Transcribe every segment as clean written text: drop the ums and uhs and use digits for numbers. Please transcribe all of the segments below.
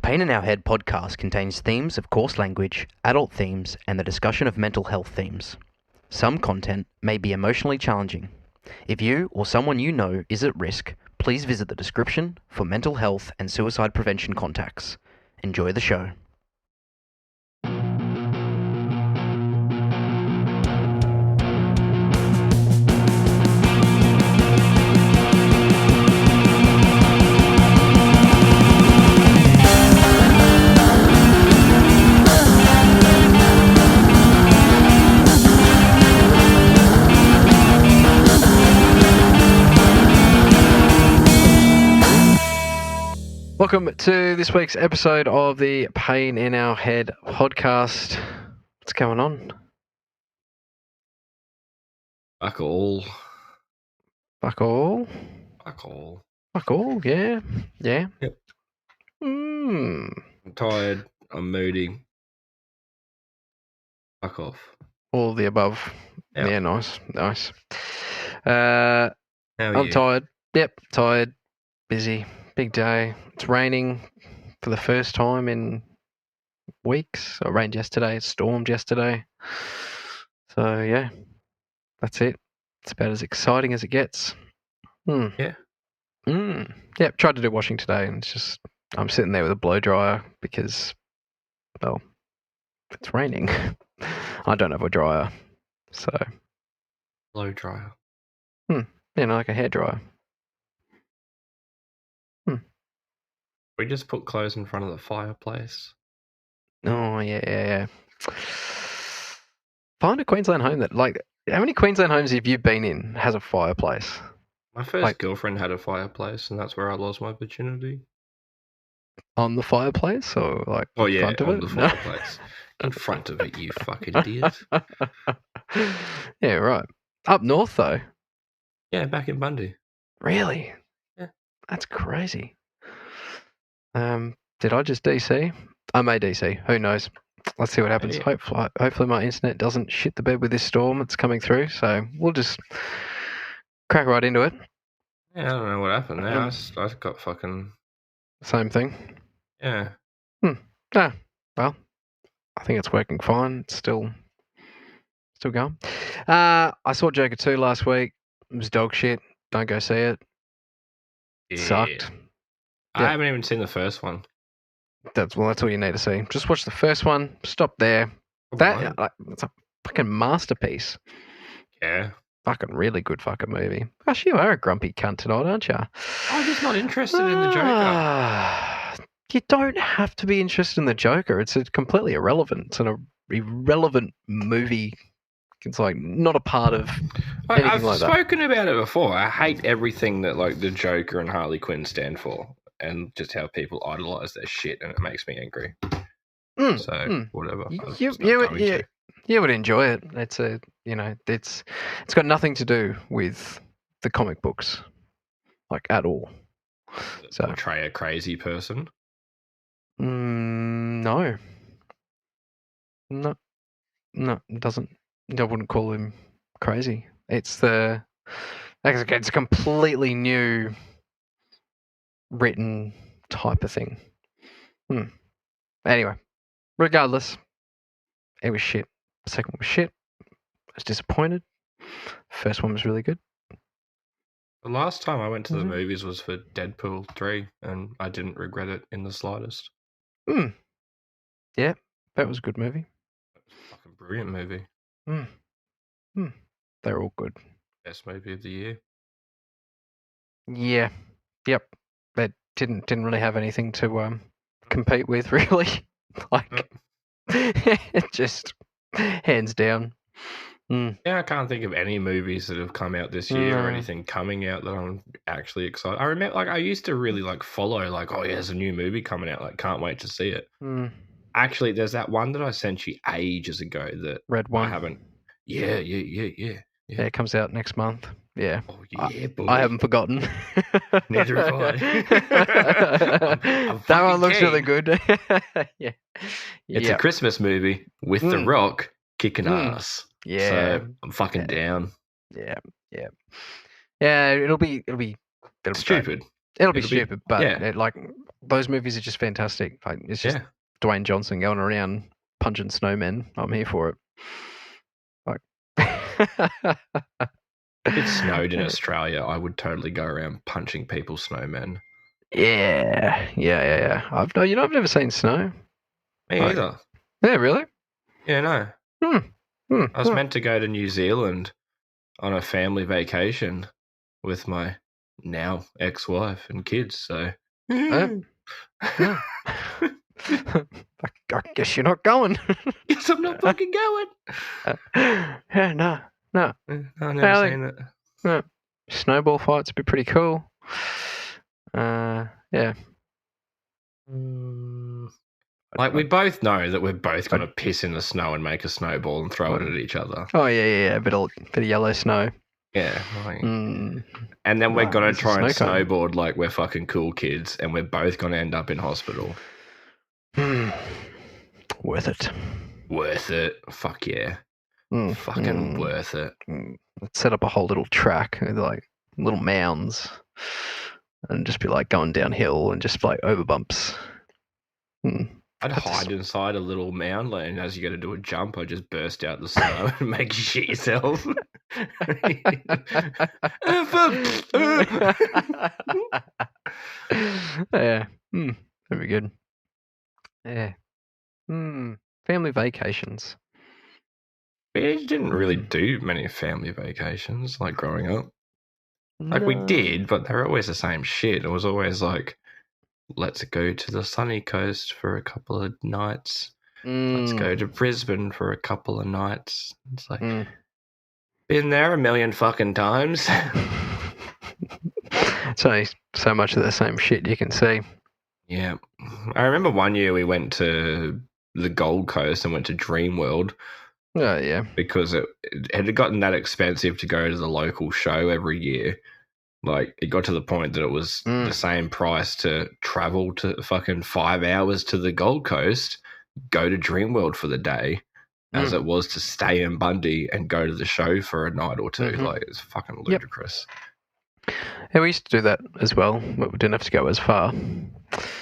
Pain in Our Head podcast contains themes of coarse language, adult themes, and the discussion of mental health themes. Some content may be emotionally challenging. If you or someone you know is at risk, please visit the description for mental health and suicide prevention contacts. Enjoy the show. Welcome to this week's episode of the Pain in Our Head podcast. What's going on? Fuck all. Fuck all? Fuck all. Fuck all, yeah. Yeah. Yep. I'm tired. I'm moody. Fuck off. All of the above. Yep. Yeah, nice. How are I'm you? tired. Yep, tired. Busy. Big day. It's raining for the first time in weeks. It rained yesterday. It stormed yesterday. So, yeah, that's it. It's about as exciting as it gets. Yeah. Yep, tried to do washing today, and it's just, I'm sitting there with a blow dryer because, well, it's raining. I don't have a dryer, so. Blow dryer. Like a hair dryer. We just put clothes in front of the fireplace. Oh, yeah. Find a Queensland home that, how many Queensland homes have you been in has a fireplace? My first girlfriend had a fireplace, and that's where I lost my virginity. On the fireplace, or in front of it? The fireplace. In front of it, you fucking idiot. Yeah, right. Up north, though. Yeah, back in Bundy. Really? Yeah. That's crazy. Did I just DC? I may DC. Who knows? Let's see what happens. Yeah. Hopefully my internet doesn't shit the bed with this storm that's coming through. So we'll just crack right into it. Yeah, I don't know what happened there. I got fucking... Same thing. Yeah. Well, I think it's working fine. It's still going. I saw Joker 2 last week. It was dog shit. Don't go see it. It sucked. I haven't even seen the first one. That's all you need to see. Just watch the first one. Stop there. It's a fucking masterpiece. Yeah. Fucking really good fucking movie. Gosh, you are a grumpy cunt tonight, aren't you? I'm just not interested in the Joker. You don't have to be interested in the Joker. It's completely irrelevant. It's an irrelevant movie. It's not a part of anything I've like that. spoken about it before. I hate everything that the Joker and Harley Quinn stand for, and just how people idolize their shit, and it makes me angry. Whatever. You would enjoy it. It's got nothing to do with the comic books, at all. So portray a crazy person. No, it doesn't. I wouldn't call him crazy. It's a completely new written type of thing. Anyway, regardless, it was shit. The second one was shit. I was disappointed. First one was really good. The last time I went to the movies was for Deadpool 3, and I didn't regret it in the slightest. Yeah, that was a good movie. It was a fucking brilliant movie. They're all good. Best movie of the year. Yeah. Yep. They didn't really have anything to compete with, really. Just hands down. Yeah, I can't think of any movies that have come out this year or anything coming out that I'm actually excited. I remember, I used to really follow, there's a new movie coming out, can't wait to see it. Actually, there's that one that I sent you ages ago that Red One. I haven't. Yeah. Yeah, it comes out next month. Yeah. Oh yeah, boy. I haven't forgotten. Neither have I. That one looks really good. Yeah. It's a Christmas movie with The Rock kicking ass. Yeah. So I'm fucking down. Yeah. It'll be stupid. Great. It'll be stupid, but yeah. like those movies are just fantastic. Like it's just Yeah. Dwayne Johnson going around punching snowmen. I'm here for it. Like, If it snowed in Australia, I would totally go around punching people's snowmen. Yeah. I've never seen snow. Me Like, either. yeah, really? Yeah, no. I was meant to go to New Zealand on a family vacation with my now ex-wife and kids, so I guess you're not going. Yes, I'm not fucking going. Yeah, no. I've never seen it. No. Snowball fights would be pretty cool. Yeah. Like, we both know that we're both going to piss in the snow and make a snowball and throw it at each other. Oh, yeah. A bit of yellow snow. Yeah. Like, and then we're going to try and snowboard like we're fucking cool kids, and we're both going to end up in hospital. Worth it. Worth it. Fuck yeah. Fucking worth it. Let's set up a whole little track with like little mounds and just be like going downhill and just like over bumps. I'd hide inside a little mound, and as you go to do a jump, I just burst out the snow and make you shit yourself. Yeah. That'd be good. Yeah. Family vacations. We didn't really do many family vacations, like growing up. Like, we did, but they were always the same shit. It was always like, let's go to the sunny coast for a couple of nights. Let's go to Brisbane for a couple of nights. It's like, been there a million fucking times. It's only so much of the same shit you can see. Yeah. I remember one year we went to the Gold Coast and went to Dreamworld. Oh, yeah. Because it had gotten that expensive to go to the local show every year. Like, it got to the point that it was the same price to travel to fucking 5 hours to the Gold Coast, go to Dreamworld for the day, as it was to stay in Bundy and go to the show for a night or two. Like, it's fucking ludicrous. Yeah, we used to do that as well, but we didn't have to go as far.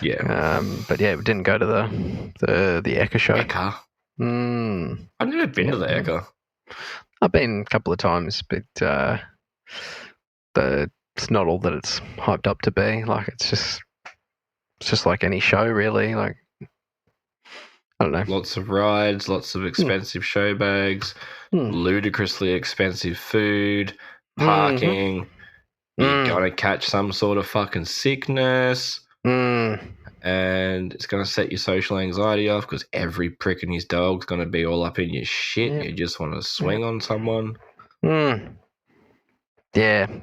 Yeah. But yeah, we didn't go to the Ekka show. Ekka? I've never been to the Ekka. I've been a couple of times, but it's not all that it's hyped up to be. Like, it's just like any show, really. Like, I don't know. Lots of rides, lots of expensive show bags, ludicrously expensive food, parking. You're gonna catch some sort of fucking sickness. And it's going to set your social anxiety off because every prick and his dog's going to be all up in your shit. Yep. You just want to swing on someone. Yeah,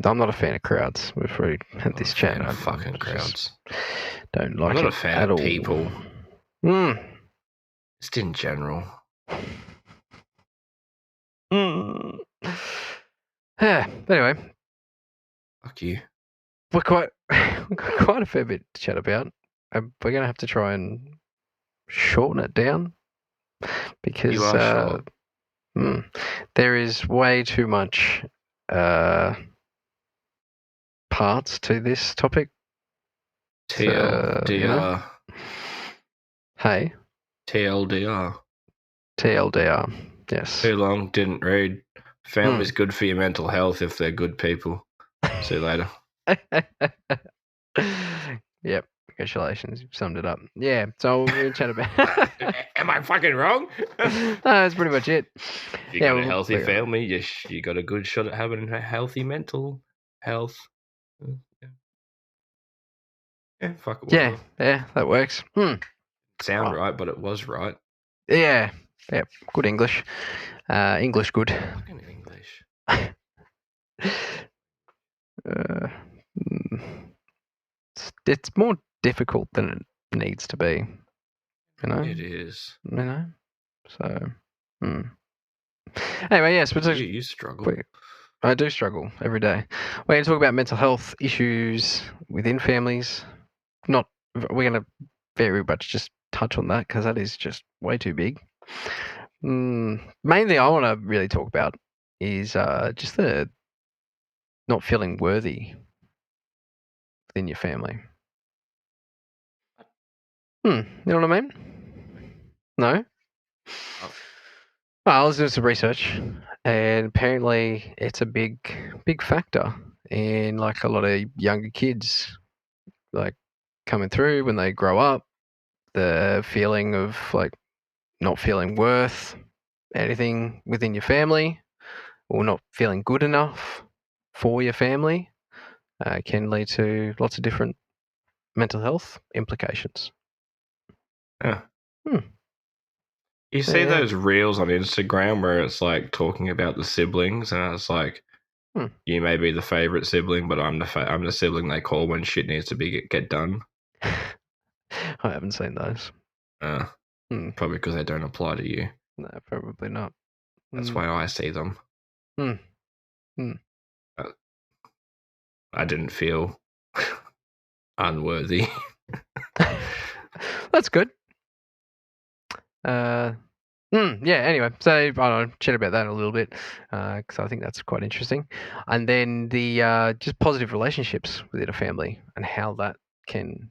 I'm not a fan of crowds. We've already had this chat. Fucking crowds. Don't like it. I'm not a fan of people. Just in general. Yeah, anyway. Fuck you. We've got quite a fair bit to chat about. We're going to have to try and shorten it down because there is way too much parts to this topic. TLDR. Hey? TLDR. TLDR, yes. Too long, didn't read. Family's good for your mental health if they're good people. See you later. Yep. Congratulations, you've summed it up. Yeah, so we're going to chat about... Am I fucking wrong? No, that's pretty much it. If you got a healthy family, you got a good shot at having a healthy mental health. Yeah, fuck it. Yeah, that works. Sound right, but it was right. Yeah, good English. English good. Fucking English. It's more difficult than it needs to be, you know. It is, you know. So, anyway, yes, you struggle. I do struggle every day. We're going to talk about mental health issues within families. We're going to very much just touch on that because that is just way too big. Mainly, I want to really talk about is just the not feeling worthy within your family. You know what I mean? No? Oh. Well, I was doing some research, and apparently it's a big factor in like a lot of younger kids, like coming through when they grow up, the feeling of like not feeling worth anything within your family or not feeling good enough for your family can lead to lots of different mental health implications. Yeah. Hmm. You see Yeah. those reels on Instagram where it's like talking about the siblings, and it's like, you may be the favorite sibling, but I'm the sibling they call when shit needs to be get done. I haven't seen those. Probably because they don't apply to you. No, probably not. That's why I see them. I didn't feel unworthy. That's good. Yeah, anyway, so I don't know, chat about that a little bit because I think that's quite interesting. And then the just positive relationships within a family and how that can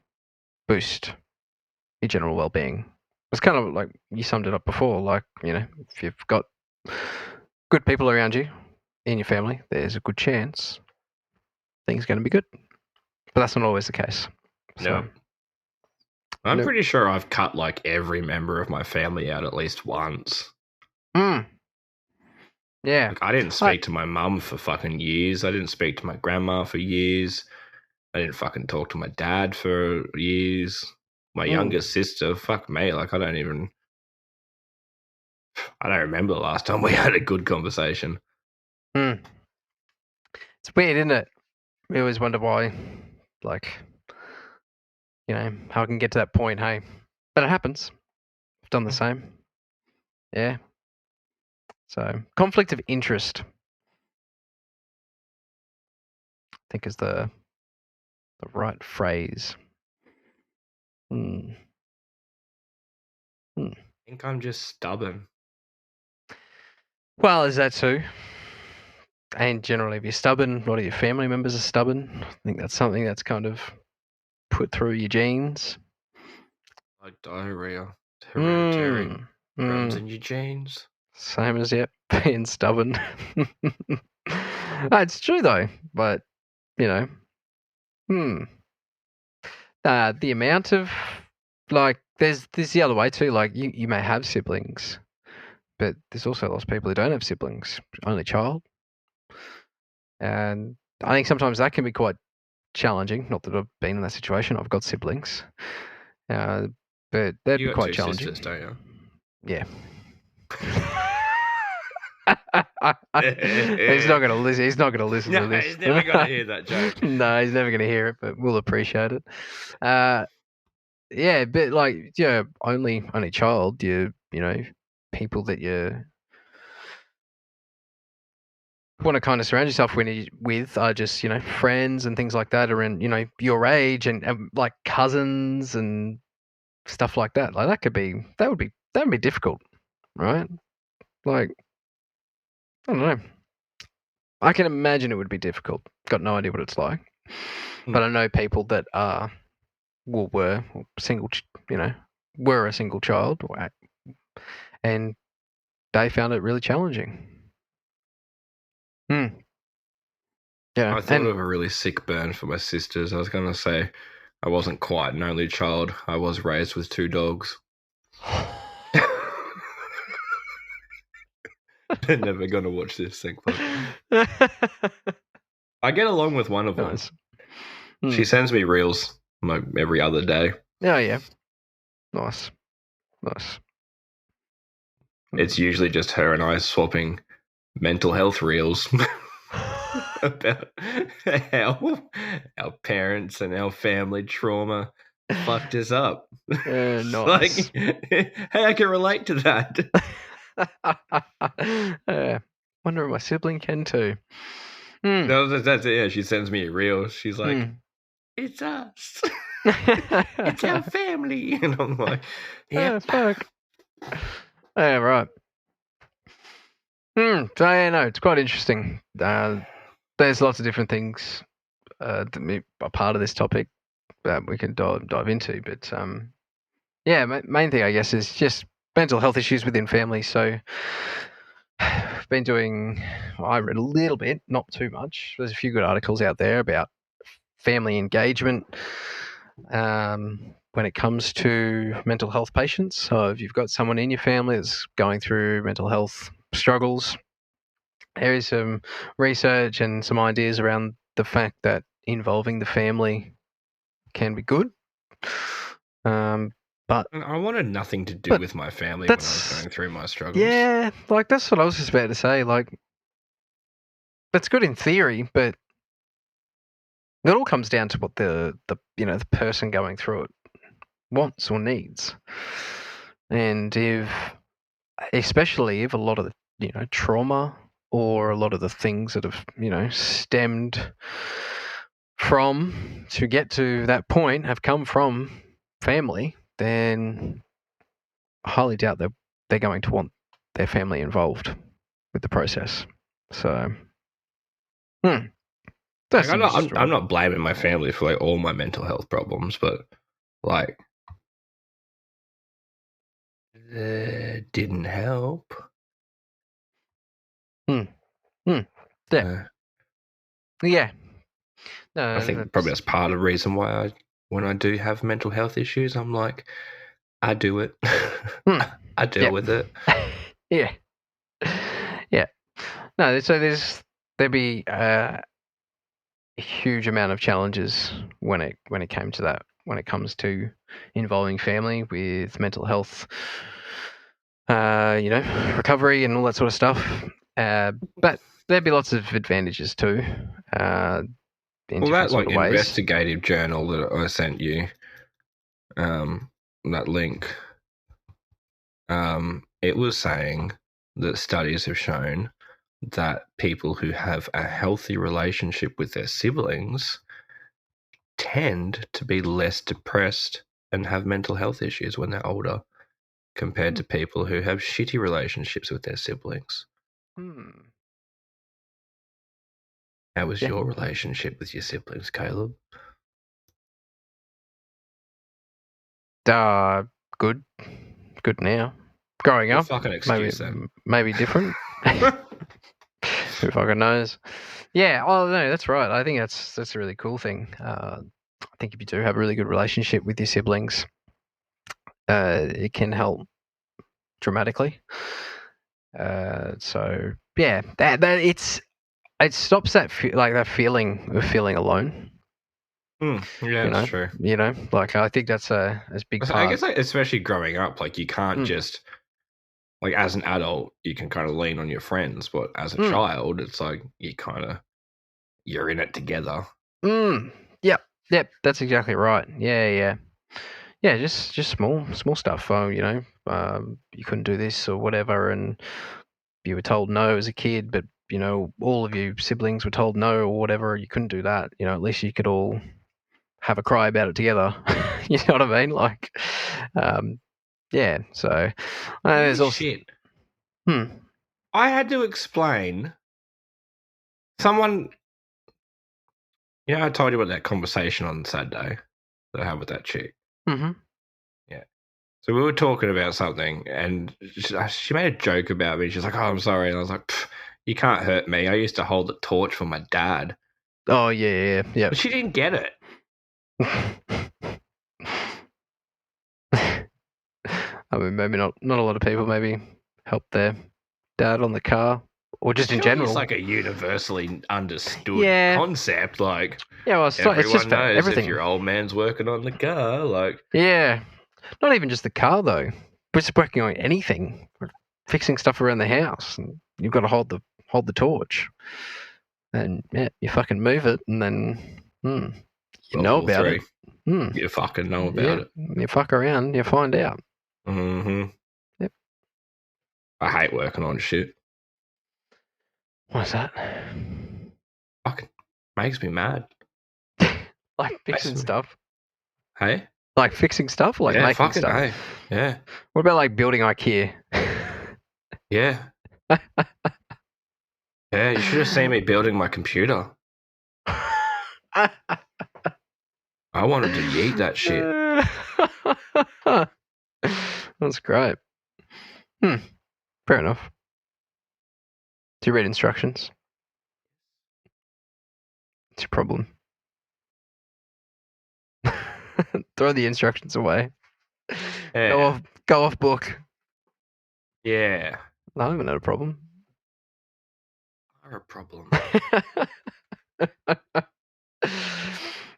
boost your general well-being. It's kind of like you summed it up before, like, you know, if you've got good people around you in your family, there's a good chance things are going to be good. But that's not always the case. So, no. I'm pretty sure I've cut like every member of my family out at least once. Yeah. Like, I didn't speak to my mum for fucking years. I didn't speak to my grandma for years. I didn't fucking talk to my dad for years. My youngest sister, fuck me, like I don't remember the last time we had a good conversation. It's weird, isn't it? We always wonder why, like, you know, how I can get to that point, hey. But it happens. I've done the same. Yeah. So, conflict of interest, I think, is the right phrase. I think I'm just stubborn. Well, is that too? And generally, if you're stubborn, a lot of your family members are stubborn. I think that's something that's kind of put through your genes. Like diarrhea. It's hereditary. Runs in your genes. Same as, being stubborn. It's true, though. But, you know, the amount of, like, there's the other way too. Like, you may have siblings, but there's also lots of people who don't have siblings, only child. And I think sometimes that can be quite challenging. Not that I've been in that situation. I've got siblings. But that'd be quite challenging. Sisters, don't you? Yeah. He's not going to listen. He's not going to listen to this. He's never going to hear that joke. No, he's never going to hear it, but we'll appreciate it. Yeah, but like, only child. You know, people that you want to kind of surround yourself with are just, friends and things like that around, your age and like cousins and stuff like that. Like that would be difficult, right? Like, I don't know. I can imagine it would be difficult. Got no idea what it's like, but I know people that were single, were a single child, and they found it really challenging. Yeah, I thought of a really sick burn for my sisters. I was going to say I wasn't quite an only child. I was raised with 2 dogs. They're never going to watch this thing. I get along with one of them. She sends me reels like every other day. Oh, yeah. Nice. It's usually just her and I swapping mental health reels about how our parents and our family trauma fucked us up. Nice. Like, hey, I can relate to that. Wonder if my sibling can too. No, that's it. Yeah, she sends me a reel. She's like, it's us. It's our family. And I'm like, yeah, fuck. Yeah, right. So, yeah, no, it's quite interesting. There's lots of different things a part of this topic that we can dive into. But main thing I guess is just mental health issues within families. So I've been I read a little bit, not too much. There's a few good articles out there about family engagement when it comes to mental health patients. So if you've got someone in your family that's going through mental health struggles, there is some research and some ideas around the fact that involving the family can be good. But I wanted nothing to do with my family when I was going through my struggles. Yeah, like that's what I was just about to say. Like, that's good in theory, but it all comes down to what the person going through it wants or needs. And especially if a lot of the trauma or a lot of the things that have stemmed from to get to that point have come from family, then I highly doubt that they're going to want their family involved with the process. So, I'm not blaming my family for like all my mental health problems, but like it didn't help. Yeah. Yeah. No, I think probably that's part of the reason why when I do have mental health issues, I'm like, I do it. I deal with it. Yeah. Yeah. No, so there'd be a huge amount of challenges when it came to that, when it comes to involving family with mental health, recovery and all that sort of stuff. But there'd be lots of advantages too. That like investigative journal that I sent you, that link, it was saying that studies have shown that people who have a healthy relationship with their siblings tend to be less depressed and have mental health issues when they're older compared to people who have shitty relationships with their siblings. How was your relationship with your siblings, Caleb? Good now. Growing up, maybe different. Who fucking knows? Yeah, oh no, that's right. I think that's a really cool thing. I think if you do have a really good relationship with your siblings, it can help dramatically. So yeah, that it stops that that feeling of feeling alone. Yeah, that's true. Like I think that's a big part. I guess like, especially growing up, like you can't just like as an adult you can kind of lean on your friends, but as a child, it's like you're in it together. Yep, that's exactly right. Yeah. Just small stuff. You couldn't do this or whatever, and you were told no as a kid, but all of your siblings were told no or whatever. You couldn't do that. At least you could all have a cry about it together. You know what I mean? Like, yeah. So there's also shit. I had to explain. Someone, I told you about that conversation on Saturday that I had with that chick. Mm-hmm. Yeah. So we were talking about something, and she made a joke about me. She's like, "Oh, I'm sorry," and I was like, "You can't hurt me. I used to hold the torch for my dad." Oh yeah. But she didn't get it. I mean, maybe not a lot of people maybe help their dad on the car, or just in general. It's like a universally understood concept. Like, well, everyone it's just knows everything. If your old man's working on the car, like, not even just the car though. We're just working on anything, fixing stuff around the house, and you've got to hold the torch, and you fucking move it, and then you know about it. You fucking know about it. You fuck around, you find out. Mm-hmm. Yep. I hate working on shit. What's that? Fucking makes me mad. Like fixing stuff. Hey? Like fixing stuff, like making stuff. Hey. Yeah. What about like building IKEA? Yeah. Yeah, you should have seen me building my computer. I wanted to yeet that shit. That's great. Fair enough. Do you read instructions? It's your problem. Throw the instructions away. Yeah. Go off book. Yeah. I haven't had a problem. Are a problem.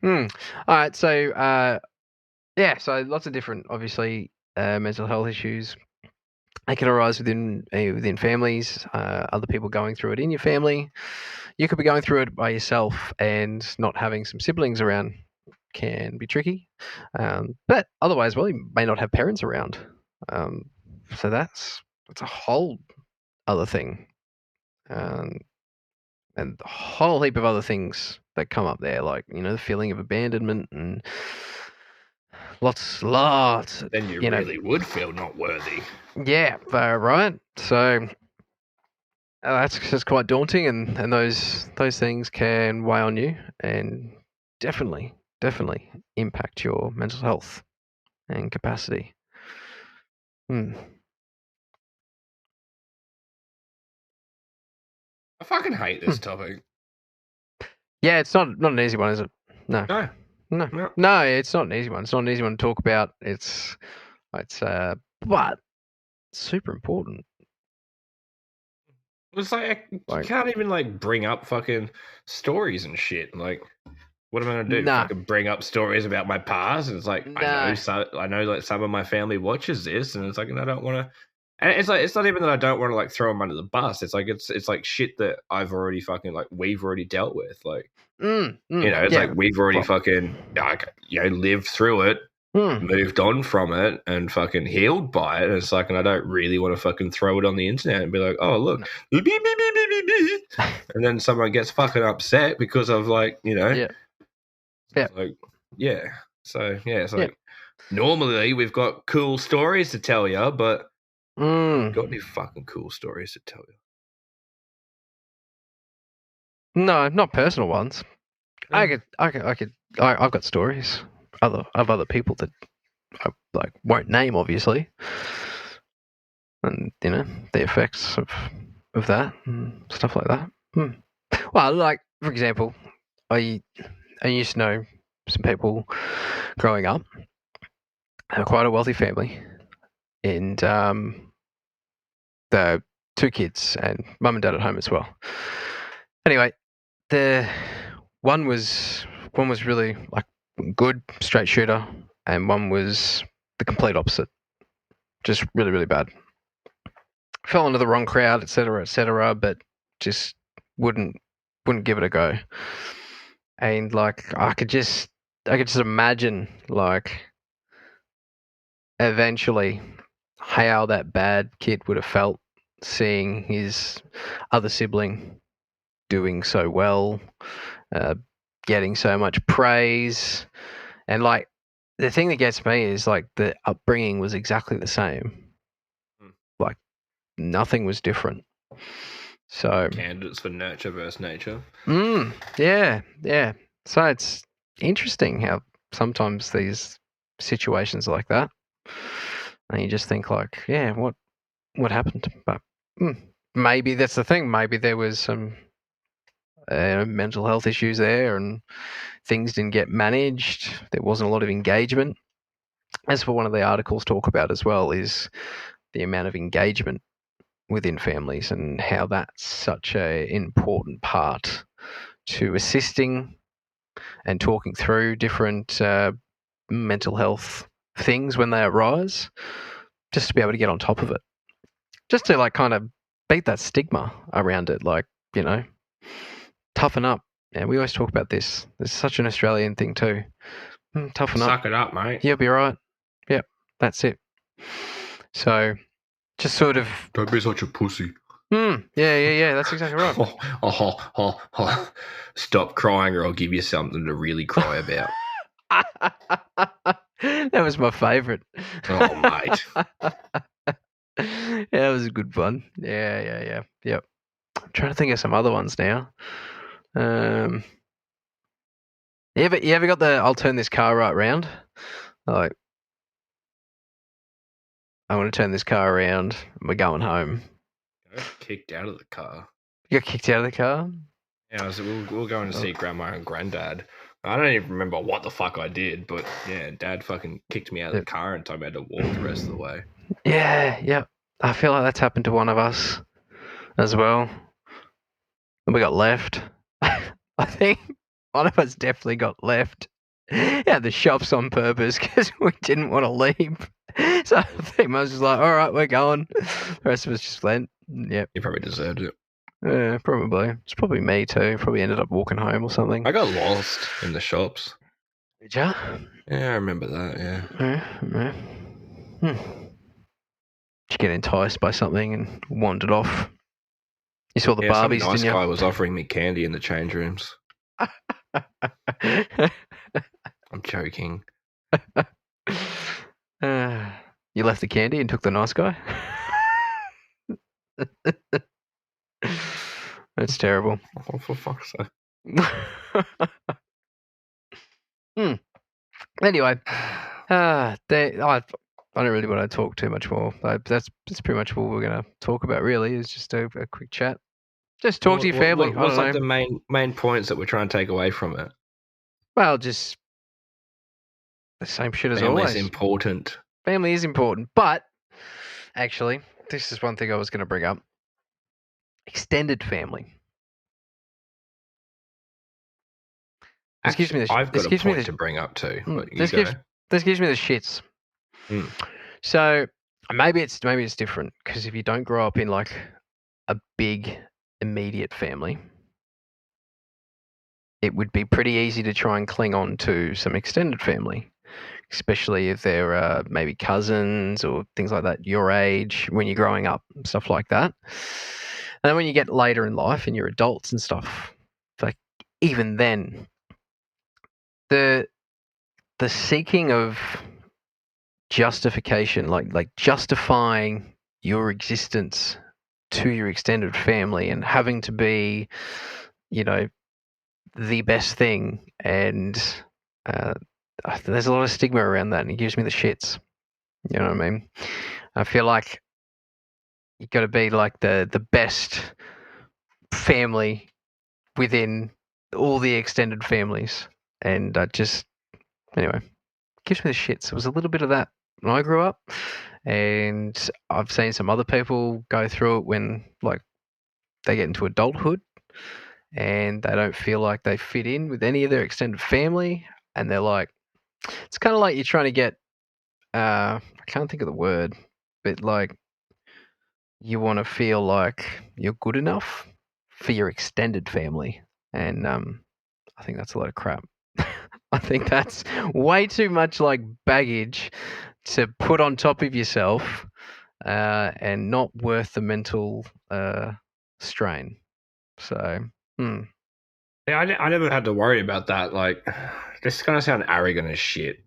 All right, so so lots of different, obviously, mental health issues. They can arise within families. Other people going through it in your family. You could be going through it by yourself, and not having some siblings around can be tricky. But otherwise, well, you may not have parents around. So that's a whole other thing. And a whole heap of other things that come up there, like, the feeling of abandonment and lots. Then you really would feel not worthy. Yeah, right. So that's just quite daunting, and those things can weigh on you and definitely impact your mental health and capacity. I fucking hate this topic. Yeah, it's not an easy one, is it? No. No, it's not an easy one. It's not an easy one to talk about. It's but super important. It's like you can't even bring up fucking stories and shit. Like, what am I gonna do? Nah. Fucking bring up stories about my past? And it's like I know some of my family watches this, and it's like, and I don't want to. And it's like, it's not even that I don't want to throw them under the bus. It's like it's like shit that I've already fucking we've already dealt with. Like, it's like we've already fucking lived through it, moved on from it, and fucking healed by it. And it's like, and I don't really want to fucking throw it on the internet and be like, oh look, and then someone gets fucking upset because of normally we've got cool stories to tell you, but got any fucking cool stories to tell you? No, not personal ones. I've got stories of other people that I won't name, obviously, and the effects of that and stuff like that. Well, for example, I used to know some people growing up, had quite a wealthy family, and the 2 kids and mum and dad at home as well. Anyway, the one was really good, straight shooter, and one was the complete opposite, just really, really bad. Fell into the wrong crowd, etc., but just wouldn't give it a go. And I could just imagine eventually how that bad kid would have felt seeing his other sibling doing so well, getting so much praise. And the thing that gets me is the upbringing was exactly the same. Nothing was different. So candidates for nurture versus nature. Yeah. So it's interesting how sometimes these situations like that, and you just think what happened? But maybe that's the thing. Maybe there was some mental health issues there, and things didn't get managed. There wasn't a lot of engagement. As for one of the articles talk about as well, is the amount of engagement within families and how that's such an important part to assisting and talking through different mental health things when they arise, just to be able to get on top of it, just to kind of beat that stigma around it, toughen up. Yeah, we always talk about this. It's such an Australian thing too. Toughen up. Suck it up, mate. You'll be right. Yep, that's it. So just sort of... Don't be such a pussy. Yeah, that's exactly right. Stop crying or I'll give you something to really cry about. That was my favourite. Oh, mate. Yeah, that was a good one. Yeah. Yep. I'm trying to think of some other ones now. You ever got the I'll turn this car right round? Like, I want to turn this car around. We're going home. I got kicked out of the car. You got kicked out of the car? Yeah, we were going to see Grandma and Granddad. I don't even remember what the fuck I did, but yeah, Dad fucking kicked me out of the car and told me I had to walk the rest of the way. Yeah. I feel like that's happened to one of us as well. We got left. I think one of us definitely got left at the shops on purpose because we didn't want to leave. So I think I was just like, all right, we're going. The rest of us just went. Yep. You probably deserved it. Yeah, probably. It's probably me too. Probably ended up walking home or something. I got lost in the shops. Did ya? Yeah, I remember that, yeah. Did you get enticed by something and wandered off? You saw the Barbies, some nice didn't you? guy was offering me candy in the change rooms. I'm joking. You left the candy and took the nice guy? That's terrible. Oh, for fuck's sake. Anyway, I don't really want to talk too much more. That's pretty much what we're going to talk about, really, is just a quick chat. Just talk to your family. What's like the main points that we're trying to take away from it? Well, just the same shit as always. Family's important. Family is important, but actually, this is one thing I was going to bring up. Extended family. Actually, I've got a point to bring up too. This gives me the shits. So maybe it's different because if you don't grow up in like a big immediate family, it would be pretty easy to try and cling on to some extended family, especially if they're maybe cousins or things like that your age when you're growing up, stuff like that. And then when you get later in life and you're adults and stuff, like even then, the seeking of justification, like justifying your existence to your extended family and having to be, the best thing, and there's a lot of stigma around that, and it gives me the shits. You know what I mean? I feel like you got to be like the best family within all the extended families, and anyway, gives me the shits. It was a little bit of that when I grew up, and I've seen some other people go through it when like they get into adulthood and they don't feel like they fit in with any of their extended family, and they're like, it's kind of like you're trying to get I can't think of the word, but like you want to feel like you're good enough for your extended family, and I think that's a lot of crap. I think that's way too much like baggage to put on top of yourself, and not worth the mental strain. So, yeah, I never had to worry about that. Like, this is gonna sound arrogant as shit,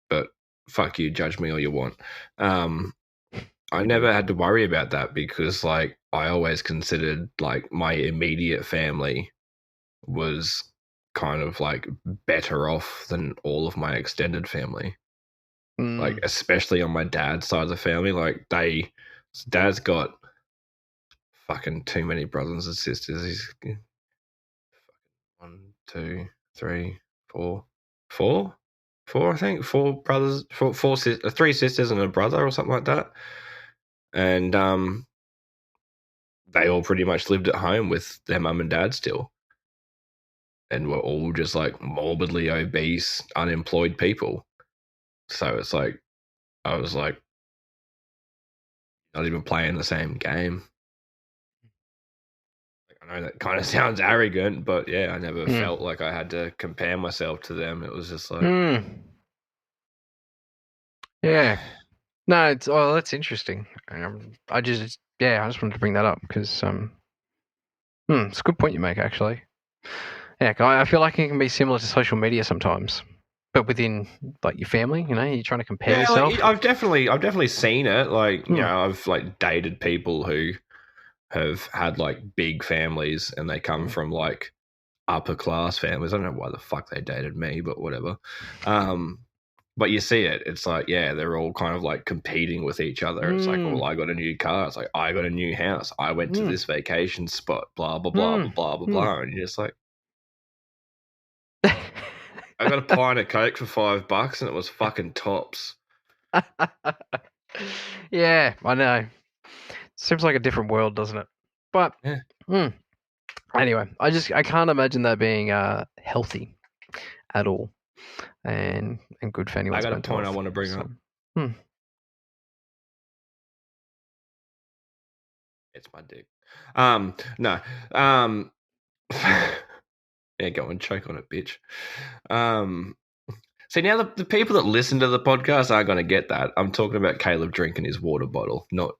but fuck you, judge me all you want. I never had to worry about that because, like, I always considered like my immediate family was kind of like better off than all of my extended family. Like, especially on my dad's side of the family, like dad's got fucking too many brothers and sisters. He's 1, 2, 3, 4, I think 4 brothers, 3 sisters and a brother or something like that. And they all pretty much lived at home with their mum and dad still. And we're all just like morbidly obese, unemployed people. So it's like, I was like, not even playing the same game. I know that kind of sounds arrogant, but yeah, I never felt like I had to compare myself to them. It was just like, yeah, no, that's interesting. I just wanted to bring that up because it's a good point you make, actually. Yeah, I feel like it can be similar to social media sometimes, but within like your family, you're trying to compare yourself. Like, I've definitely seen it. Like, I've like dated people who have had like big families and they come from like upper class families. I don't know why the fuck they dated me, but whatever. But you see it. It's like, yeah, they're all kind of like competing with each other. It's like, well, I got a new car. It's like, I got a new house. I went to this vacation spot, blah, blah, blah, blah, blah, blah, blah. And you're just like, I got a pint of Coke for $5 and it was fucking tops. Yeah, I know. Seems like a different world, doesn't it? But yeah. Anyway, I can't imagine that being healthy at all, and good for anyone's mental health. I got a point I want to bring up. It's my dick. No. Yeah, go and choke on it, bitch. See, now the people that listen to the podcast aren't going to get that. I'm talking about Caleb drinking his water bottle, not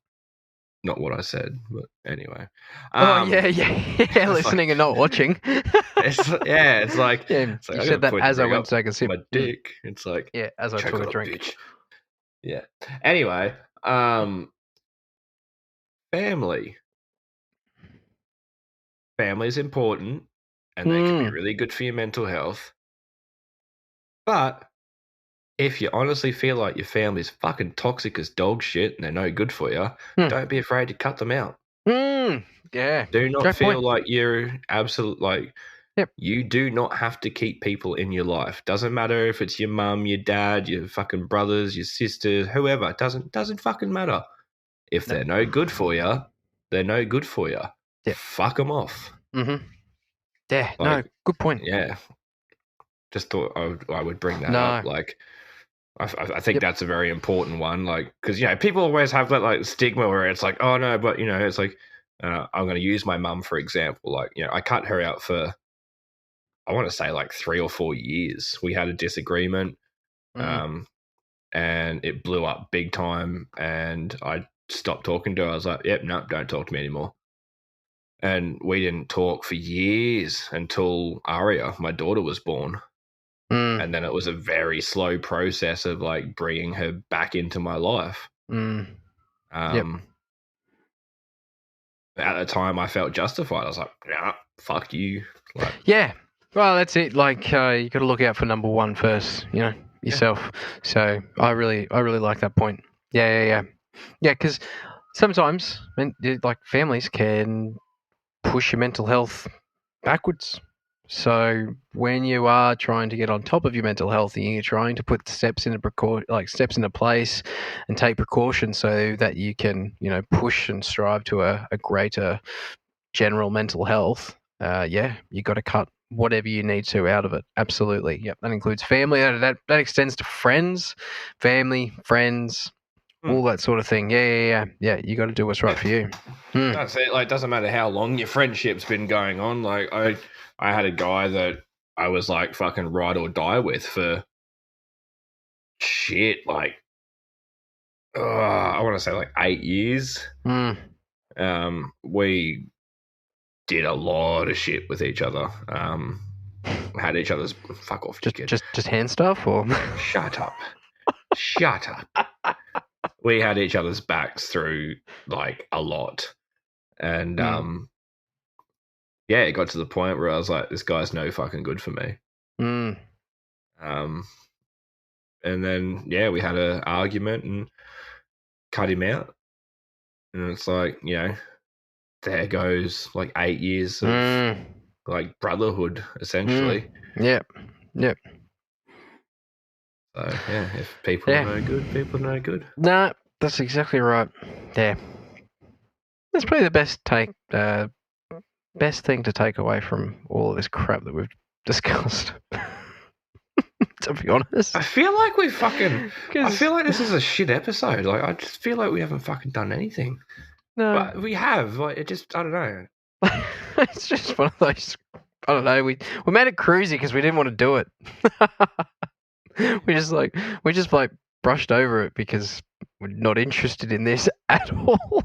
what I said, but anyway. Yeah, listening and not watching. It's like, you said that as I went to take a sip. My dick. It's like, yeah, as I took a drink. Bitch. Yeah. Anyway, family. Family is important, and they can be really good for your mental health. But if you honestly feel like your family's fucking toxic as dog shit and they're no good for you, don't be afraid to cut them out. Yeah. Do not feel like you're absolute, like, you do not have to keep people in your life. Doesn't matter if it's your mum, your dad, your fucking brothers, your sisters, whoever. Doesn't fucking matter. If they're no good for you, they're no good for you. Yeah. Fuck them off. Mm-hmm. Yeah, like, no, good point. Yeah. Just thought I would bring that up. Like, I think that's a very important one. Like, because, people always have that, like, stigma where it's like, oh, no, but, it's like, I'm going to use my mum, for example. Like, I cut her out for, I want to say, like 3 or 4 years. We had a disagreement, and it blew up big time, and I stopped talking to her. I was like, yep, no, don't talk to me anymore. And we didn't talk for years until Aria, my daughter, was born. And then it was a very slow process of, like, bringing her back into my life. At the time, I felt justified. I was like, nah, fuck you. Like, yeah. Well, that's it. Like, you got to look out for number one first, yourself. Yeah. So I really like that point. Yeah, because sometimes, like, families can push your mental health backwards. So when you are trying to get on top of your mental health and you're trying to put steps into place and take precautions so that you can, push and strive to a greater general mental health, you got to cut whatever you need to out of it. Absolutely. Yep. That includes family. That extends to friends, family, friends, all that sort of thing. Yeah. You got to do what's right for you. That's it. Like, it doesn't matter how long your friendship's been going on. Like, I had a guy that I was like fucking ride or die with for shit, like, I want to say like 8 years. We did a lot of shit with each other. Had each other's fuck off. Just hand stuff, or shut up. We had each other's backs through, like, a lot, and it got to the point where I was like, this guy's no fucking good for me. And then we had an argument and cut him out, and it's like, there goes like 8 years of like brotherhood, essentially. Yep. So if people are no good, people are no good. Nah, that's exactly right. Yeah, that's probably the best thing to take away from all of this crap that we've discussed. To be honest, I feel like I feel like this is a shit episode. Like, I just feel like we haven't fucking done anything. No, but we have. Like, it just, I don't know. It's just one of those. I don't know. We made it cruisy because we didn't want to do it. we just brushed over it because we're not interested in this at all.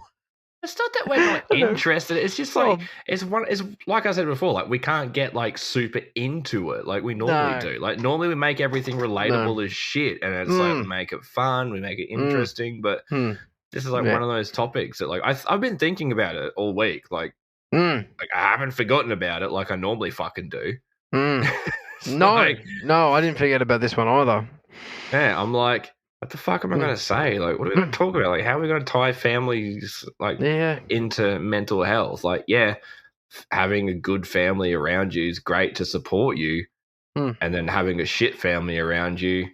It's not that we're not interested. It's just like it's like I said before. Like, we can't get like super into it like we normally do. Like, normally we make everything relatable as shit, and it's like we make it fun, we make it interesting. But this is like one of those topics that, like, I've been thinking about it all week. Like, Mm. Like, I haven't forgotten about it like I normally fucking do. Mm. No, like, no, I didn't forget about this one either. Yeah, I'm like, what the fuck am I going to say? Like, what are we going to talk about? Like, how are we going to tie families into mental health? Like, yeah, having a good family around you is great to support you, and then having a shit family around you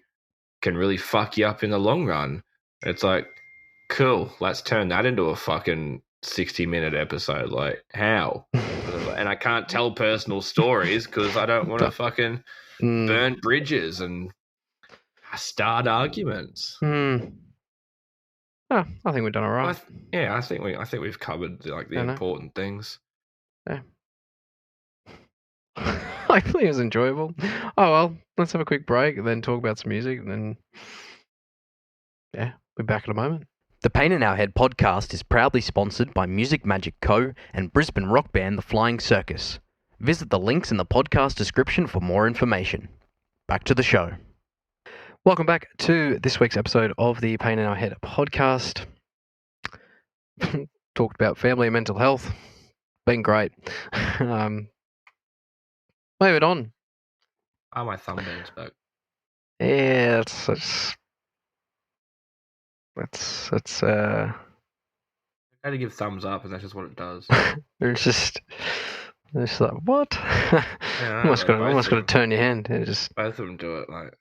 can really fuck you up in the long run. It's like, cool, let's turn that into a fucking 60-minute episode. Like, how? And I can't tell personal stories because I don't want to fucking burn bridges and start arguments. Oh, I think we've done all right. I think we've covered like the important things. Yeah. Hopefully it was enjoyable. Oh well, let's have a quick break and then talk about some music, and then we're back in a moment. The Pain in Our Head podcast is proudly sponsored by Music Magic Co. and Brisbane rock band The Flying Circus. Visit the links in the podcast description for more information. Back to the show. Welcome back to this week's episode of the Pain in Our Head podcast. Talked about family and mental health. Been great. Move it on. Oh, my thumb bends back. Yeah, it's I had to give thumbs up, and that's just what it does. it's just like, what? Yeah, almost got to turn your hand. Just both of them do it like.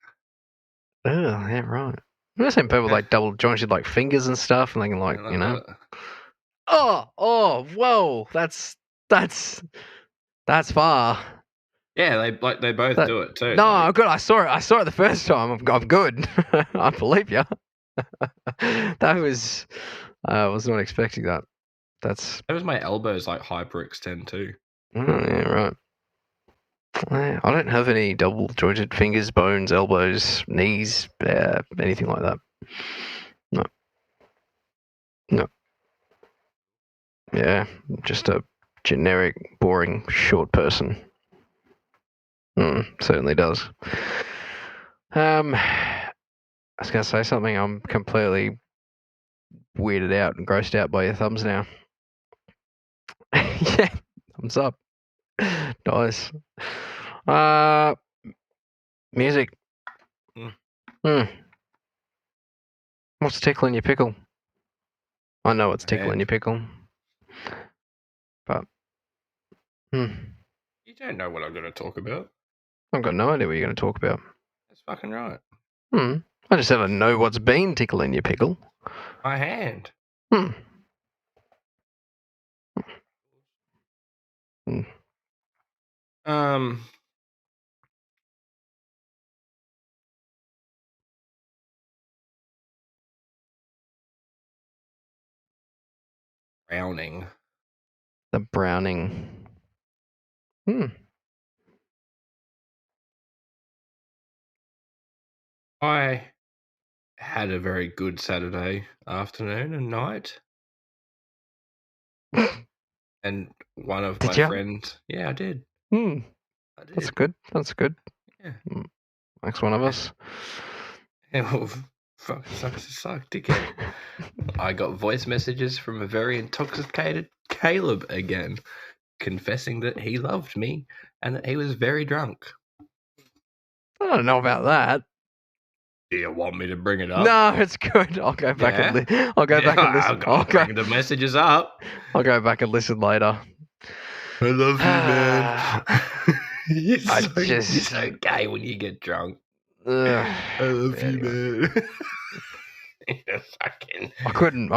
Oh yeah, right. I've seen people like double jointed like fingers and stuff, and they can like Oh, whoa, that's far. Yeah, they both do it too. No, I'm good. I saw it the first time. I'm good. I believe you. That was I was not expecting that. That was my elbows like hyperextend too. Oh, yeah, right. I don't have any double jointed fingers, bones, elbows, knees, anything like that. No. Yeah, just a generic, boring, short person. Certainly does. I was going to say something. I'm completely weirded out and grossed out by your thumbs now. Yeah, thumbs up. Nice. Music. What's tickling your pickle? I know what's tickling your pickle. But you don't know what I'm going to talk about. I've got no idea what you're going to talk about. That's fucking right. I just don't know what's been tickling your pickle. My hand. Browning. The browning. I had a very good Saturday afternoon and night. And one of my friends... Yeah, I did. I did. That's good. Yeah. Next one of us. Fuck, suck, dickhead. I got voice messages from a very intoxicated Caleb again, confessing that he loved me and that he was very drunk. I don't know about that. Do you want me to bring it up? No, it's good. I'll go back and listen. I'll bring the messages up. I'll go back and listen later. I love you, man. You're so gay when you get drunk. I love you, man. I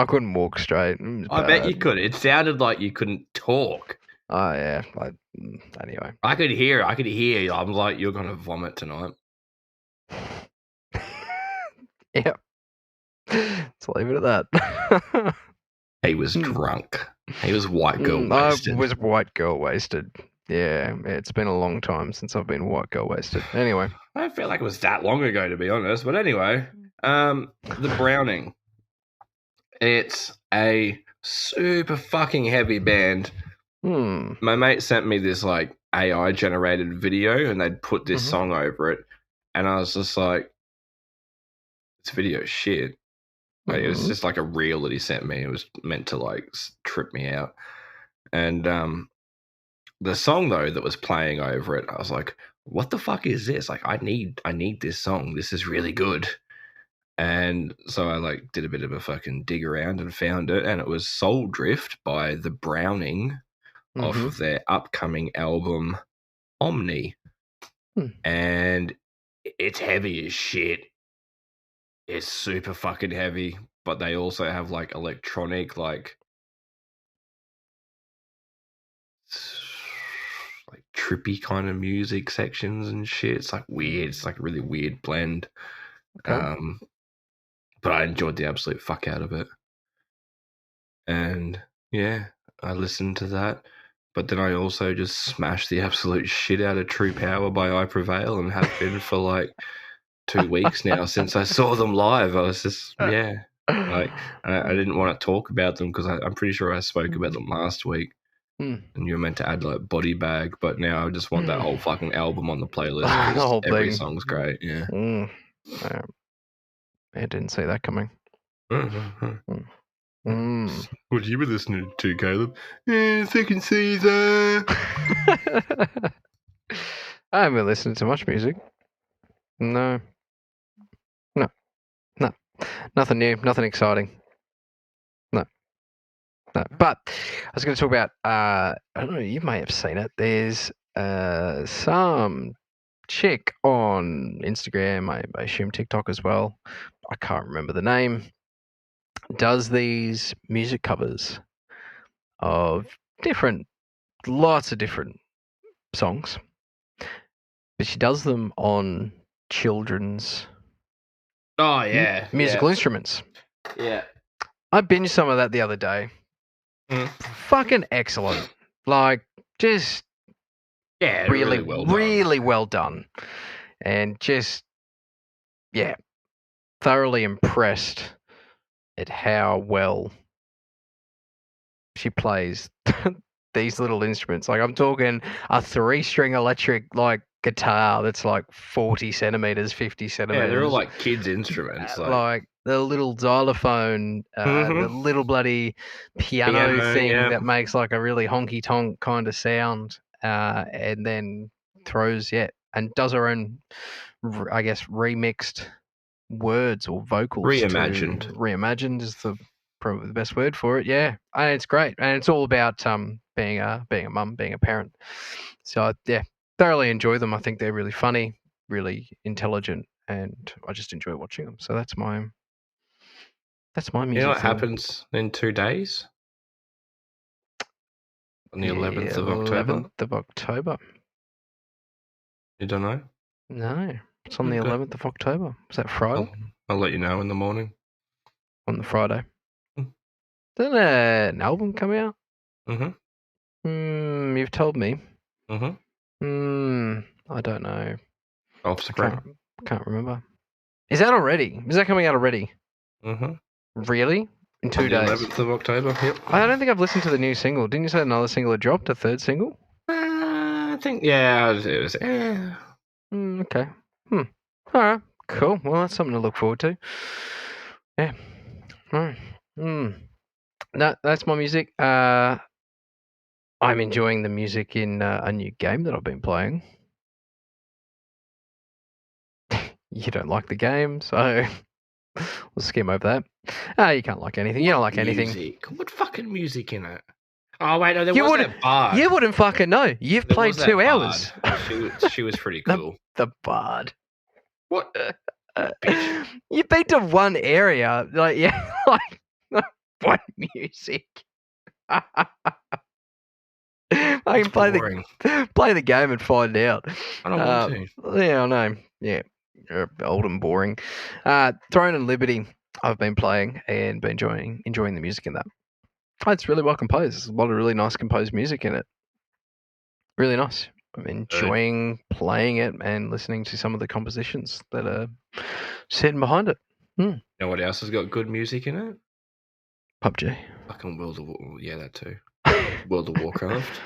couldn't walk straight. I bet you could. It sounded like you couldn't talk. Oh yeah. Anyway, I could hear. I'm like, you're gonna vomit tonight. Yeah. Let's leave it at that. He was drunk. He was white girl wasted. I was white girl wasted. Yeah, it's been a long time since I've been white girl wasted. Anyway. I don't feel like it was that long ago, to be honest. But anyway, the browning. It's a super fucking heavy band. My mate sent me this like AI generated video and they'd put this song over it. And I was just like, this video is shit. Like, it was just like a reel that he sent me. It was meant to like trip me out. And the song though that was playing over it, I was like, "What the fuck is this? Like, I need this song. This is really good." And so I like did a bit of a fucking dig around and found it, and it was Soul Drift by The Browning off of their upcoming album Omni. And it's heavy as shit. It's super fucking heavy, but they also have like electronic, like trippy kind of music sections and shit. It's like weird. It's like a really weird blend. Okay. But I enjoyed the absolute fuck out of it. And yeah, I listened to that. But then I also just smashed the absolute shit out of True Power by I Prevail and have been for like 2 weeks now since I saw them live. I was just, yeah. Like, I didn't want to talk about them because I'm pretty sure I spoke about them last week. And you were meant to add like Body Bag, but now I just want that whole fucking album on the playlist because every song's great. Yeah. I didn't see that coming. What you were listening to, Caleb? Second season. I haven't listened to much music. No. Nothing new, nothing exciting. No. But I was going to talk about, I don't know, you may have seen it. There's some chick on Instagram, I assume TikTok as well. I can't remember the name. Does these music covers of lots of different songs. But she does them on children's musical instruments. Yeah. I binged some of that the other day. Fucking excellent. Like, just really well done. And just, thoroughly impressed at how well she plays these little instruments. Like, I'm talking a 3-string electric, like, guitar that's like 40 centimeters, 50 centimeters. Yeah, they're all like kids' instruments. Like the little xylophone, the little bloody piano thing that makes like a really honky tonk kind of sound, and then throws and does her own, I guess, remixed words or vocals. Reimagined is probably the best word for it. Yeah, and it's great, and it's all about being a mum, being a parent. So yeah, thoroughly enjoy them. I think they're really funny, really intelligent, and I just enjoy watching them. So that's my music. You know what happens in 2 days? On the 11th of October. 11th of October. You don't know? No, it's on the 11th of October. Is that Friday? I'll let you know in the morning. On the Friday. Didn't an album come out? You've told me. I don't know. Offspring. Can't remember. Is that already? Is that coming out already? Really? In 2 days? 11th of October, yep. I don't think I've listened to the new single. Didn't you say another single had dropped, a third single? I think, yeah, it was. Okay. All right. Cool. Well, that's something to look forward to. Yeah. All right. No, that's my music. I'm enjoying the music in a new game that I've been playing. You don't like the game, so we'll skim over that. You can't like anything. You don't like anything. What fucking music in it? Oh, wait, no, there was that bard. You wouldn't fucking know. You've played 2 hours. She was pretty cool. The bard. What? You've been to one area. What music? I can play the game and find out. I don't want to. Yeah, I know. Yeah, old and boring. Throne and Liberty, I've been playing and been enjoying the music in that. It's really well composed. There's a lot of really nice composed music in it. Really nice. I'm enjoying playing it and listening to some of the compositions that are sitting behind it. You know what else has got good music in it? PUBG. Fucking that too. World of Warcraft.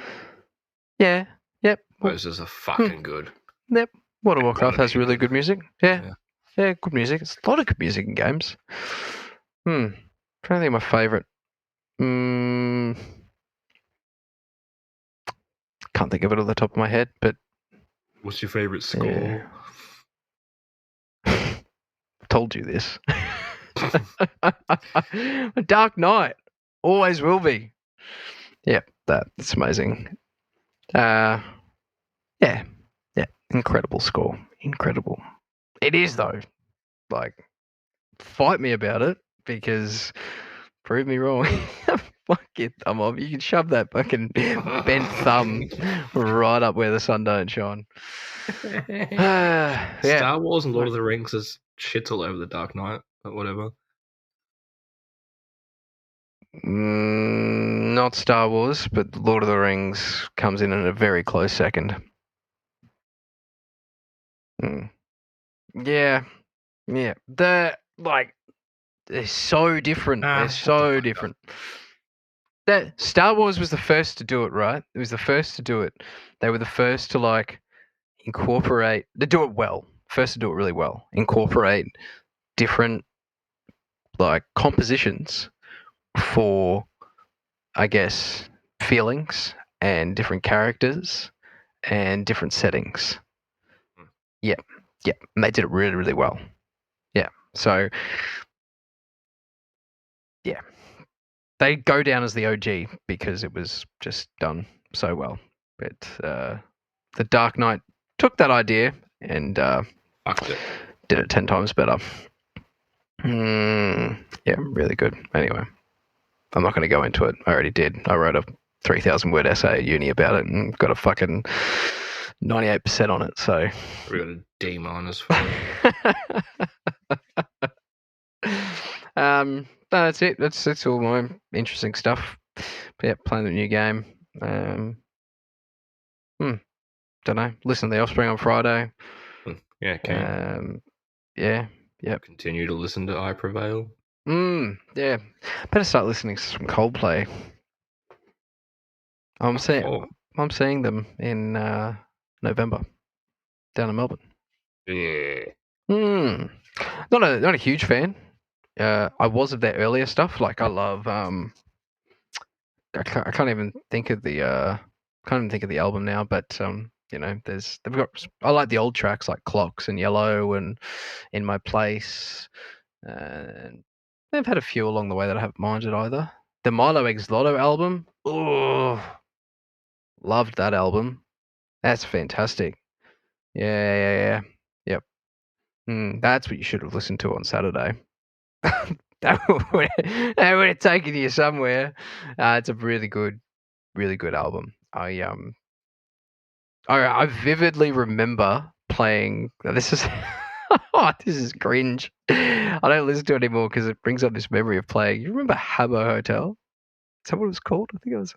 Yeah. Yep. Those are fucking good. Yep. World of Warcraft has really good music. Yeah, good music. It's a lot of good music in games. Trying to think of my favourite. Can't think of it off the top of my head, but what's your favorite score? Yeah. Told you this. Dark Knight always will be. Yep, that's amazing. Yeah, incredible score, incredible. It is though. Like, fight me about it because prove me wrong. Fuck it, thumb off. You can shove that fucking bent thumb right up where the sun don't shine. Yeah. Star Wars and Lord of the Rings is shits all over the Dark Knight, but whatever. Not Star Wars, but Lord of the Rings comes in a very close second. Yeah. They're so different. They're so different. That Star Wars was the first to do it, right? It was the first to do it. They were the first to incorporate. They do it well. First to do it really well. Incorporate different compositions for, I guess, feelings and different characters and different settings. Yeah. And they did it really, really well. Yeah. So, yeah. They go down as the OG because it was just done so well. But the Dark Knight took that idea and did it 10 times better. Yeah, really good. Anyway, I'm not going to go into it. I already did. I wrote a 3,000 word essay at uni about it and got a fucking 98% on it. So we got a D- for no, that's it. That's all my interesting stuff. But yeah, playing the new game. Don't know. Listen to The Offspring on Friday. Yeah, okay. Yeah. Continue to listen to I Prevail. Yeah. Better start listening to some Coldplay. I'm seeing them in November down in Melbourne. Yeah. Not a huge fan. I was of their earlier stuff. I love. I can't even think of the album now. But I like the old tracks like Clocks and Yellow and In My Place. And they've had a few along the way that I haven't minded either. The Milo X Lotto album. Oh, loved that album. That's fantastic. Yeah. Yep. That's what you should have listened to on Saturday. that would have taken you somewhere. It's a really good album. I vividly remember playing. This is this is cringe. I don't listen to it anymore because it brings up this memory of playing. You remember Habbo Hotel? Is that what it was called? I think it was.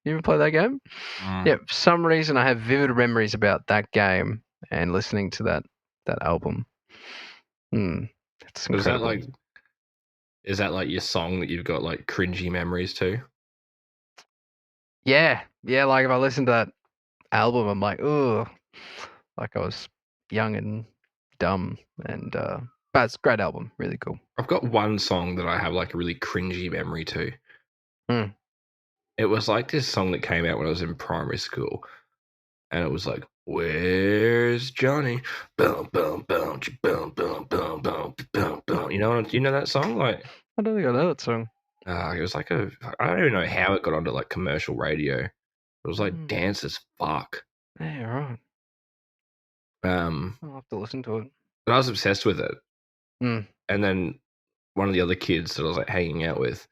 You ever play that game? Yeah. For some reason, I have vivid memories about that game and listening to that album. It's incredible. Is that like your song that you've got like cringy memories to? Yeah. Like if I listen to that album, I'm like, oh, like I was young and dumb, and but it's a great album, really cool. I've got one song that I have like a really cringy memory to. It was like this song that came out when I was in primary school, and it was like, "Where's Johnny?" Boom, boom, boom, boom, boom, boom, boom, boom, boom. You know that song? Like, I don't think I know that song. It was like I don't even know how it got onto like commercial radio. It was like dance as fuck. Yeah, right. I'll have to listen to it. But I was obsessed with it. And then one of the other kids that I was like hanging out with,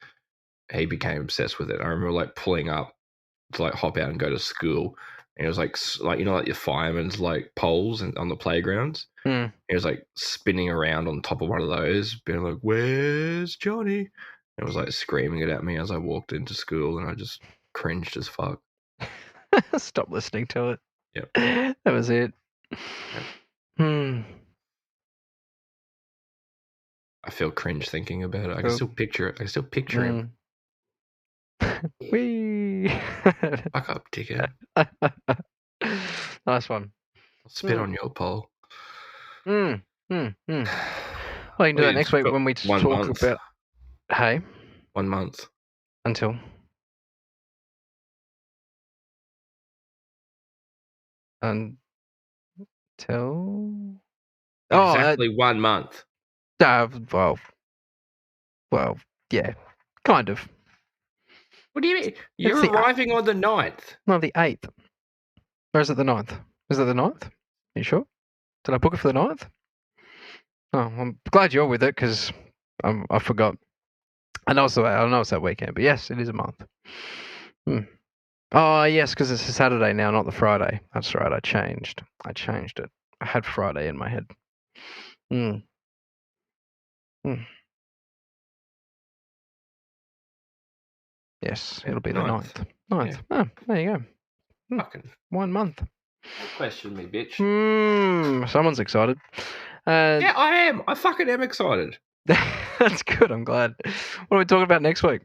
he became obsessed with it. I remember like pulling up to like hop out and go to school, and it was like like your fireman's like poles and on the playgrounds. It was like spinning around on top of one of those, being like, "Where's Johnny?" And it was like screaming it at me as I walked into school, and I just cringed as fuck. Stop listening to it. Yep. That was it. I feel cringe thinking about it. I can still picture it. I can still picture him. Wee. Fuck up, dickhead. Nice one. I'll spit on your pole. Well, you can do that next week when we talk about. Hey. 1 month. Until. until Exactly 1 month. Well, yeah, kind of. What do you mean? You're arriving on the 9th. No, the 8th. Or is it the 9th? Is it the 9th? Are you sure? Did I book it for the 9th? Oh, I'm glad you're with it because I forgot. I know it's that weekend, but yes, it is a month. Oh, yes, because it's a Saturday now, not the Friday. That's right, I changed it. I had Friday in my head. Yes, it'll be the 9th. 9th. Yeah. Oh, there you go. Fucking 1 month. Don't question me, bitch. Someone's excited. Yeah, I am. I fucking am excited. That's good. I'm glad. What are we talking about next week?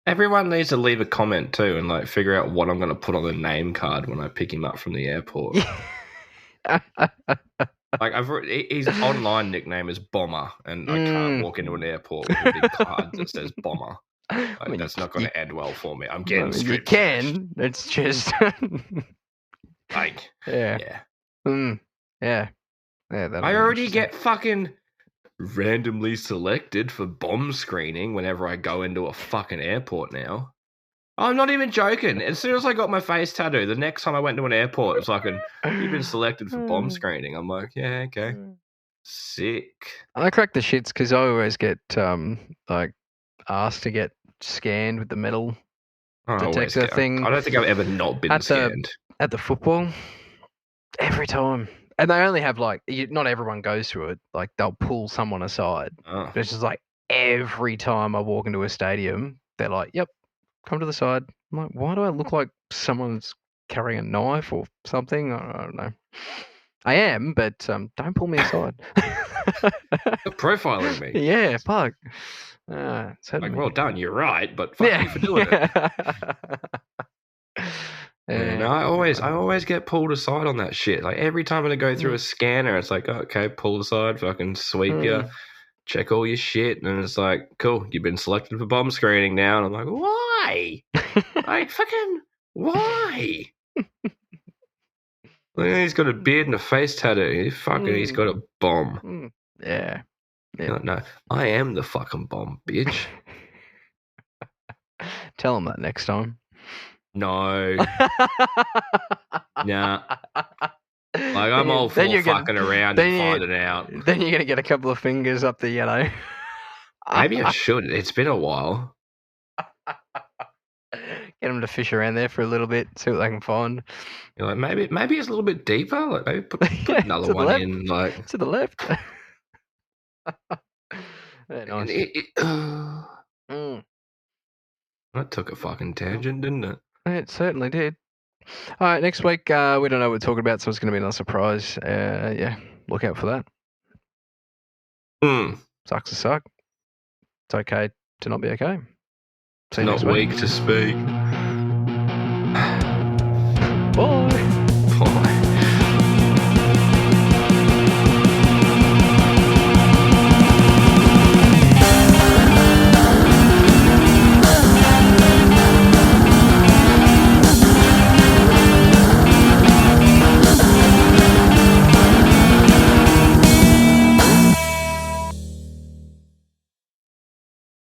Everyone needs to leave a comment too and like figure out what I'm going to put on the name card when I pick him up from the airport. Like his online nickname is Bomber, and I can't walk into an airport with a big card that says Bomber. Like, I mean, that's not going to end well for me. I'm getting stripped. You can. It's just like yeah. Yeah. I already get fucking randomly selected for bomb screening whenever I go into a fucking airport now. I'm not even joking. As soon as I got my face tattooed, the next time I went to an airport, it was like, you've been selected for bomb screening. I'm like, yeah, okay. Sick. I crack the shits because I always get like asked to get scanned with the metal detector thing. I don't think I've ever not been scanned. At the football. Every time. And they only have not everyone goes through it. Like they'll pull someone aside. But it's just like every time I walk into a stadium, they're like, yep, come to the side. I'm like, why do I look like someone's carrying a knife or something? I don't know. I am, but don't pull me aside. You're profiling me. Yeah, fuck. Like, well done, you're right, but fuck you for doing it. And I always get pulled aside on that shit. Like every time I go through a scanner, it's like, okay, pull aside, fucking sweep you, check all your shit, and it's like, cool, you've been selected for bomb screening now. And I'm like, why? Like fucking why? He's got a beard and a face tattoo. He's got a bomb. Yeah. No, I am the fucking bomb, bitch. Tell him that next time. No. Nah. Like, I'm all for fucking around and finding out. Then you're going to get a couple of fingers up the, Maybe I should. It's been a while. Get them to fish around there for a little bit, see what they can find. You're like, maybe it's a little bit deeper. Like, maybe put another one in. Like to the left. Nice. That took a fucking tangent, didn't it? It certainly did. All right, next week, we don't know what we're talking about, so it's going to be a surprise. Yeah, look out for that. Sucks to suck. It's okay to not be okay. See you next week. Not weak to speak. Bye. Bye.